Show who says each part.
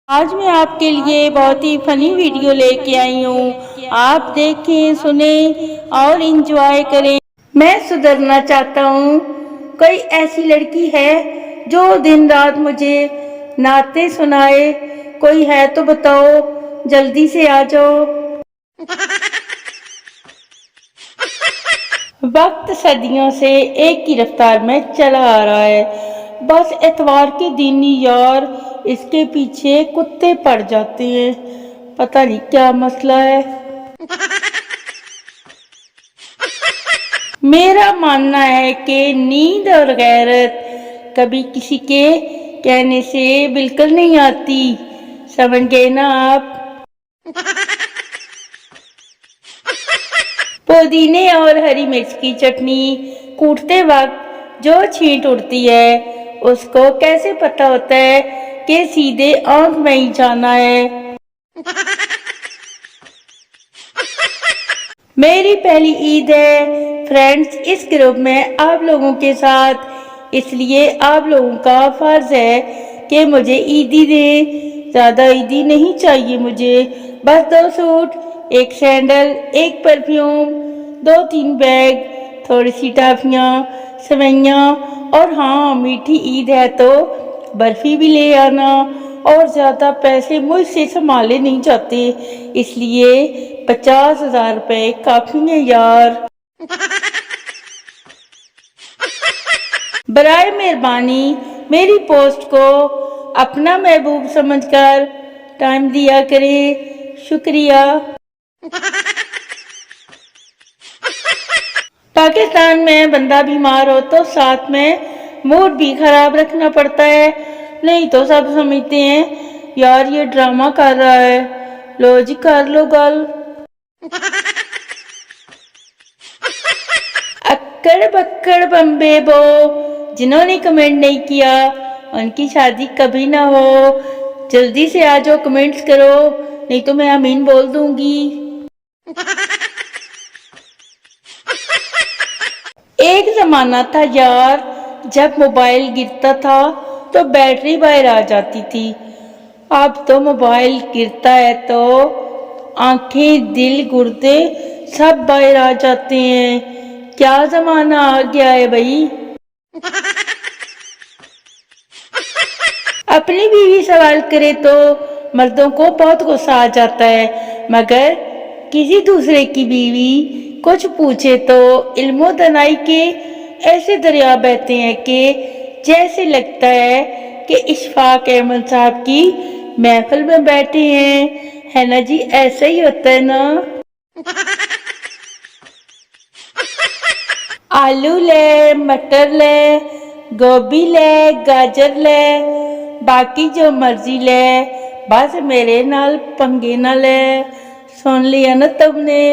Speaker 1: آج میں آپ کے لیے بہت ہی فنی ویڈیو لے کے آئی ہوں۔ آپ دیکھیں، سنیں اور انجوائے کریں۔ میں سدھرنا چاہتا ہوں۔ کوئی ایسی لڑکی ہے جو دن رات مجھے نعتیں سنائے؟ کوئی ہے تو بتاؤ، جلدی سے آ جاؤ۔ وقت صدیوں سے ایک ہی رفتار میں چلا آ رہا ہے، بس اتوار کے دن یار اس کے پیچھے کتے پڑ جاتے ہیں۔ پتہ نہیں کیا مسئلہ ہے۔ میرا ماننا ہے کہ نیند اور غیرت کبھی کسی کے کہنے سے بالکل نہیں آتی، سمجھ گئے نا آپ؟ پودینے اور ہری مرچ کی چٹنی کوٹتے وقت جو چھینٹ اڑتی ہے، اس کو کیسے پتہ ہوتا ہے کہ سیدھے آنکھ میں ہی جانا ہے؟ میری پہلی عید ہے فرینڈز اس گروپ میں آپ لوگوں کے ساتھ، اس لیے آپ لوگوں کا فرض ہے کہ مجھے عیدی دیں۔ زیادہ عیدی نہیں چاہیے مجھے، بس 2 سوٹ، 1 سینڈل، 1 پرفیوم، 2-3 بیگ، تھوڑی سی ٹافیاں، سوئیاں، اور ہاں میٹھی عید ہے تو برفی بھی لے آنا۔ اور زیادہ پیسے مجھ سے سنبھالے نہیں جاتے، اس لیے 50,000 روپے کافی ہیں یار۔ برائے مہربانی میری پوسٹ کو اپنا محبوب سمجھ کر ٹائم دیا کریں، شکریہ۔ پاکستان میں بندہ بیمار ہو تو ساتھ میں موڈ بھی خراب رکھنا پڑتا ہے، نہیں تو سب سمجھتے ہیں یار یہ ڈرامہ کر رہا ہے۔ لو جی کر لو گل۔ اکڑ بکڑ بمبے بو، جنہوں نے کمنٹ نہیں کیا ان کی شادی کبھی نہ ہو۔ جلدی سے آ جاؤ، کمنٹس کرو، نہیں تو میں آمین بول دوں گی۔ ایک زمانہ تھا یار جب موبائل گرتا تھا تو بیٹری باہر آ جاتی تھی، اب تو موبائل گرتا ہے تو آنکھیں، دل، گردے سب باہر آ جاتے ہیں۔ کیا زمانہ آ گیا ہے بھائی۔ اپنی بیوی سوال کرے تو مردوں کو بہت غصہ آ جاتا ہے، مگر کسی دوسرے کی بیوی کچھ پوچھے تو علم و دانائی کے ایسے دریا بہتے ہیں کہ جیسے لگتا ہے کہ اشفاق احمد صاحب کی محفل میں بیٹھے ہیں، ہے نا جی؟ ایسا ہی ہوتا ہے نا۔ آلو لے، مٹر لے، گوبھی لے، گاجر لے، باقی جو مرضی لے، بس میرے نال پنگے نہ لے۔ سن لیا نا تم نے؟